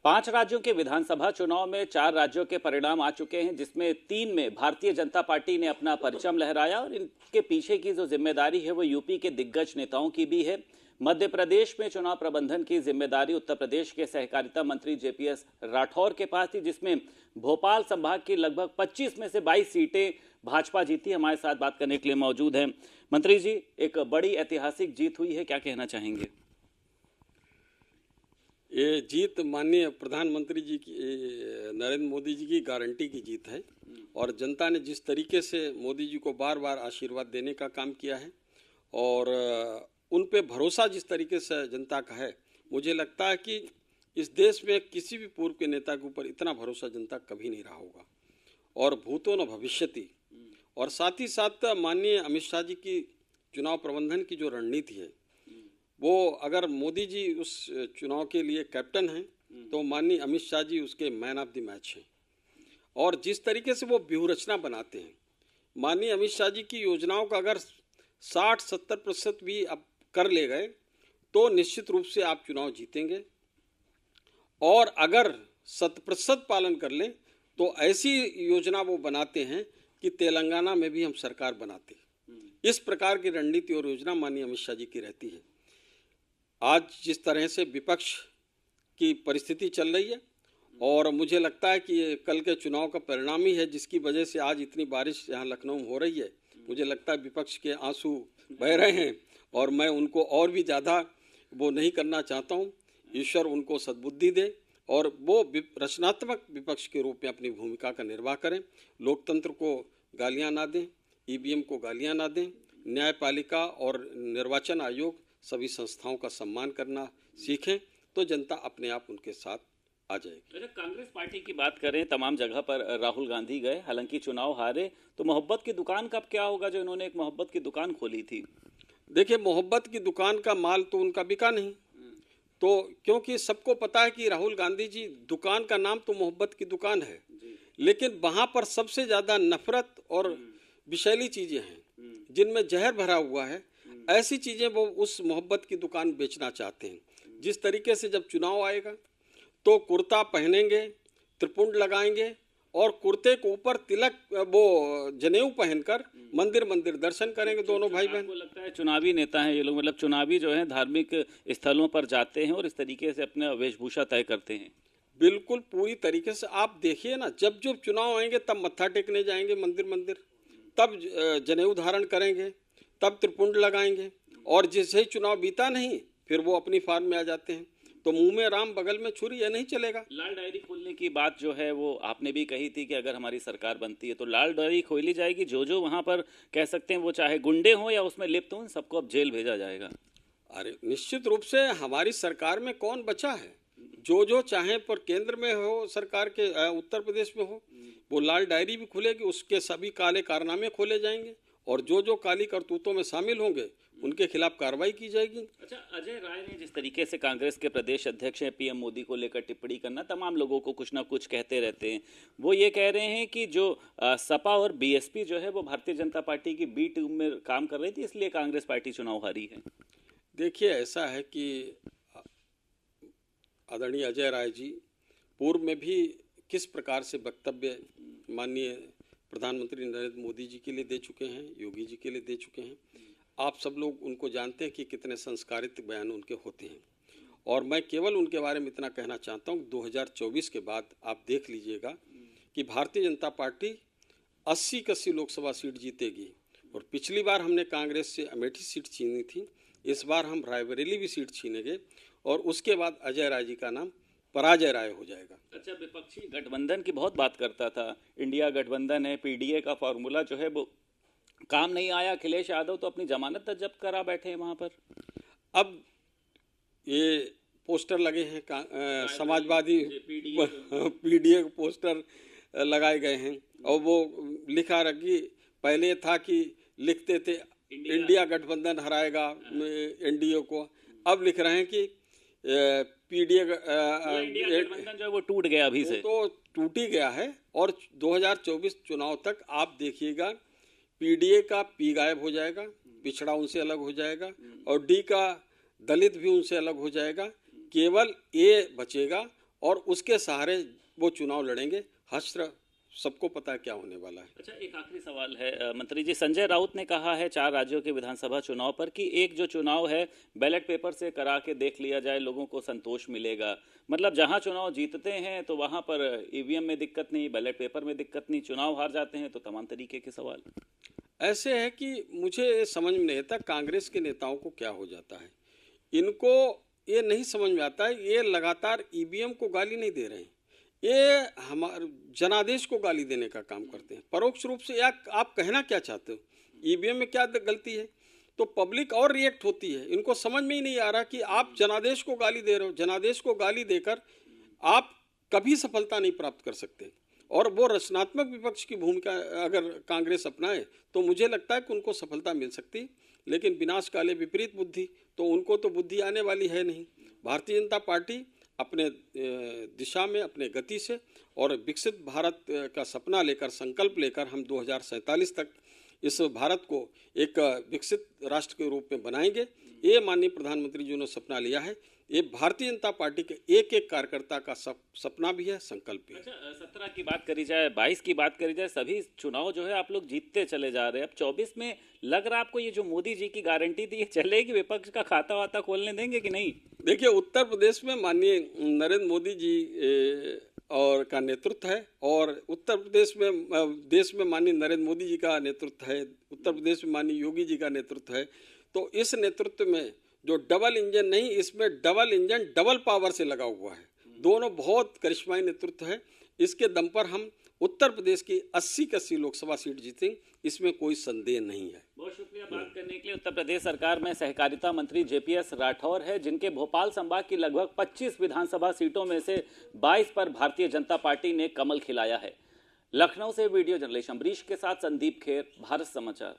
5 राज्यों के विधानसभा चुनाव में 4 राज्यों के परिणाम आ चुके हैं, जिसमें 3 में भारतीय जनता पार्टी ने अपना परचम लहराया और इनके पीछे की जो जिम्मेदारी है वो यूपी के दिग्गज नेताओं की भी है। मध्य प्रदेश में चुनाव प्रबंधन की जिम्मेदारी उत्तर प्रदेश के सहकारिता मंत्री जेपीएस राठौर के पास थी, जिसमें भोपाल संभाग की लगभग 25 में से 22 सीटें भाजपा जीती। हमारे साथ बात करने के लिए मौजूद हैं मंत्री जी। एक बड़ी ऐतिहासिक जीत हुई है, क्या कहना चाहेंगे? ये जीत माननीय प्रधानमंत्री जी की, नरेंद्र मोदी जी की गारंटी की जीत है और जनता ने जिस तरीके से मोदी जी को बार बार आशीर्वाद देने का काम किया है और उन पे भरोसा जिस तरीके से जनता का है, मुझे लगता है कि इस देश में किसी भी पूर्व के नेता के ऊपर इतना भरोसा जनता कभी नहीं रहा होगा और भूतो न भविष्यति। और साथ ही साथ माननीय अमित शाह जी की चुनाव प्रबंधन की जो रणनीति है, वो अगर मोदी जी उस चुनाव के लिए कैप्टन हैं तो माननीय अमित शाह जी उसके मैन ऑफ द मैच हैं। और जिस तरीके से वो व्यूहरचना बनाते हैं, माननीय अमित शाह जी की योजनाओं का अगर 60-70% भी अब कर ले गए तो निश्चित रूप से आप चुनाव जीतेंगे। और अगर 100% पालन कर लें तो ऐसी योजना वो बनाते हैं कि तेलंगाना में भी हम सरकार बनाते हैं। इस प्रकार की रणनीति और योजना माननीय अमित शाह जी की रहती है। आज जिस तरह से विपक्ष की परिस्थिति चल रही है और मुझे लगता है कि ये कल के चुनाव का परिणाम ही है जिसकी वजह से आज इतनी बारिश यहाँ लखनऊ में हो रही है। मुझे लगता है विपक्ष के आंसू बह रहे हैं और मैं उनको और भी ज़्यादा वो नहीं करना चाहता हूँ। ईश्वर उनको सद्बुद्धि दे और वो रचनात्मक विपक्ष के रूप में अपनी भूमिका का निर्वाह करें। लोकतंत्र को गालियाँ ना दें, ईवीएम को गालियाँ ना दें, न्यायपालिका और निर्वाचन आयोग सभी संस्थाओं का सम्मान करना सीखें तो जनता अपने आप उनके साथ आ जाएगी। अगर कांग्रेस पार्टी की बात करें, तमाम जगह पर राहुल गांधी गए, हालांकि चुनाव हारे, तो मोहब्बत की दुकान का क्या होगा जो इन्होंने एक मोहब्बत की दुकान खोली थी? देखिए, मोहब्बत की दुकान का माल तो उनका बिका नहीं, तो क्योंकि सबको पता है कि राहुल गांधी जी दुकान का नाम तो मोहब्बत की दुकान है, लेकिन वहाँ पर सबसे ज़्यादा नफरत और विषैली चीज़ें हैं जिनमें जहर भरा हुआ है। ऐसी चीज़ें वो उस मोहब्बत की दुकान बेचना चाहते हैं। जिस तरीके से जब चुनाव आएगा तो कुर्ता पहनेंगे, त्रिपुंड लगाएंगे और कुर्ते के ऊपर तिलक, वो जनेऊ पहनकर मंदिर मंदिर दर्शन करेंगे दोनों भाई बहन। आपको लगता है चुनावी नेता हैं ये लोग, मतलब चुनावी जो है धार्मिक स्थलों पर जाते हैं और इस तरीके से अपना वेशभूषा तय करते हैं? बिल्कुल पूरी तरीके से। आप देखिए ना, जब जब चुनाव आएंगे तब मत्था टेकने जाएंगे मंदिर मंदिर, तब जनेऊ धारण करेंगे, तब त्रिपुंड लगाएंगे और जिससे ही चुनाव बीता नहीं फिर वो अपनी फार्म में आ जाते हैं। तो मुंह में राम बगल में छुरी, यह नहीं चलेगा। लाल डायरी खोलने की बात जो है वो आपने भी कही थी कि अगर हमारी सरकार बनती है तो लाल डायरी खोली जाएगी। जो वहां पर कह सकते हैं वो चाहे गुंडे हों या उसमें लिप्त हों, सबको अब जेल भेजा जाएगा। अरे निश्चित रूप से हमारी सरकार में कौन बचा है? जो चाहे पर केंद्र में हो, सरकार के उत्तर प्रदेश में हो, वो लाल डायरी भी खुलेगी, उसके सभी काले कारनामे खोले जाएंगे और जो काली करतूतों में शामिल होंगे उनके खिलाफ कार्रवाई की जाएगी। अच्छा, अजय राय ने जिस तरीके से कांग्रेस के प्रदेश अध्यक्ष हैं पीएम मोदी को लेकर टिप्पणी करना, तमाम लोगों को कुछ ना कुछ कहते रहते हैं। वो ये कह रहे हैं कि जो सपा और बीएसपी जो है वो भारतीय जनता पार्टी की बी टीम में काम कर रही थी, इसलिए कांग्रेस पार्टी चुनाव हारी है। देखिए, ऐसा है कि आदरणीय अजय राय जी पूर्व में भी किस प्रकार से वक्तव्य माननीय प्रधानमंत्री नरेंद्र मोदी जी के लिए दे चुके हैं, योगी जी के लिए दे चुके हैं। आप सब लोग उनको जानते हैं कि कितने संस्कारित बयान उनके होते हैं और मैं केवल उनके बारे में इतना कहना चाहता हूँ, 2024 के बाद आप देख लीजिएगा कि भारतीय जनता पार्टी 80 लोकसभा सीट जीतेगी। और पिछली बार हमने कांग्रेस से अमेठी सीट छीनी थी, इस बार हम रायबरेली भी सीट छीनेंगे और उसके बाद अजय राय जी का नाम पराजय राय हो जाएगा। अच्छा, विपक्षी गठबंधन की बहुत बात करता था, इंडिया गठबंधन है, पीडीए का फॉर्मूला जो है वो काम नहीं आया। अखिलेश यादव तो अपनी जमानत तक जब्त करा बैठे हैं वहां पर। अब ये पोस्टर लगे हैं, समाजवादी पीडीए पोस्टर लगाए गए हैं और वो लिखा रखी, पहले था कि लिखते थे इंडिया गठबंधन हराएगा एनडीए को, अब लिख रहे हैं कि पीडीए गठबंधन जो है वो टूट गया अभी से। तो टूट ही गया है और 2024 चुनाव तक आप देखिएगा पीडीए का पी गायब हो जाएगा, पिछड़ा उनसे अलग हो जाएगा और डी का दलित भी उनसे अलग हो जाएगा। केवल ए बचेगा और उसके सहारे वो चुनाव लड़ेंगे। हश्र सबको पता है क्या होने वाला है। अच्छा, एक आखिरी सवाल है मंत्री जी। संजय राउत ने कहा है 4 राज्यों के विधानसभा चुनाव पर कि एक जो चुनाव है बैलेट पेपर से करा के देख लिया जाए, लोगों को संतोष मिलेगा। मतलब जहां चुनाव जीतते हैं तो वहां पर ईवीएम में दिक्कत नहीं, बैलेट पेपर में दिक्कत नहीं, चुनाव हार जाते हैं तो तमाम तरीके के सवाल। ऐसे है कि मुझे समझ में नहीं आता कांग्रेस के नेताओं को क्या हो जाता है। इनको ये नहीं समझ में आता है, ये लगातार ईवीएम को गाली नहीं दे रहे हैं, ये हमारे जनादेश को गाली देने का काम करते हैं परोक्ष रूप से। या आप कहना क्या चाहते हो, ईवीएम में क्या गलती है? तो पब्लिक और रिएक्ट होती है। इनको समझ में ही नहीं आ रहा कि आप जनादेश को गाली दे रहे हो। जनादेश को गाली देकर आप कभी सफलता नहीं प्राप्त कर सकते। और वो रचनात्मक विपक्ष की भूमिका अगर कांग्रेस अपनाए तो मुझे लगता है कि उनको सफलता मिल सकती। लेकिन विनाश काले विपरीत बुद्धि, तो उनको तो बुद्धि आने वाली है नहीं। भारतीय जनता पार्टी अपने दिशा में, अपने गति से और विकसित भारत का सपना लेकर, संकल्प लेकर हम 2047 तक इस भारत को एक विकसित राष्ट्र के रूप में बनाएंगे। ये माननीय प्रधानमंत्री जी ने सपना लिया है। ये भारतीय जनता पार्टी के एक एक कार्यकर्ता का सपना भी है, संकल्प भी है। अच्छा, 17 की बात करी जाए, 22 की बात करी जाए, सभी चुनाव जो है आप लोग जीतते चले जा रहे हैं। अब 24 में लग रहा आपको ये जो मोदी जी की गारंटी थी ये चलेगी? विपक्ष का खाता वाता खोलने देंगे कि नहीं? देखिए, उत्तर प्रदेश में माननीय नरेंद्र मोदी जी और का नेतृत्व है, और उत्तर प्रदेश में देश में माननीय नरेंद्र मोदी जी का नेतृत्व है, उत्तर प्रदेश में माननीय योगी जी का नेतृत्व है। तो इस नेतृत्व में जो डबल इंजन नहीं, इसमें डबल इंजन डबल पावर से लगा हुआ है। दोनों बहुत करिश्माई नेतृत्व है। इसके दम पर हम उत्तर प्रदेश की 80 की 80 लोकसभा सीट जीतेंगे, इसमें कोई संदेह नहीं है। बहुत शुक्रिया बात करने के लिए। उत्तर प्रदेश सरकार में सहकारिता मंत्री जेपीएस राठौर है, जिनके भोपाल संभाग की लगभग 25 विधानसभा सीटों में से 22 पर भारतीय जनता पार्टी ने कमल खिलाया है। लखनऊ से वीडियो जर्नलिस्ट अम्बरीश के साथ संदीप खेर, भारत समाचार।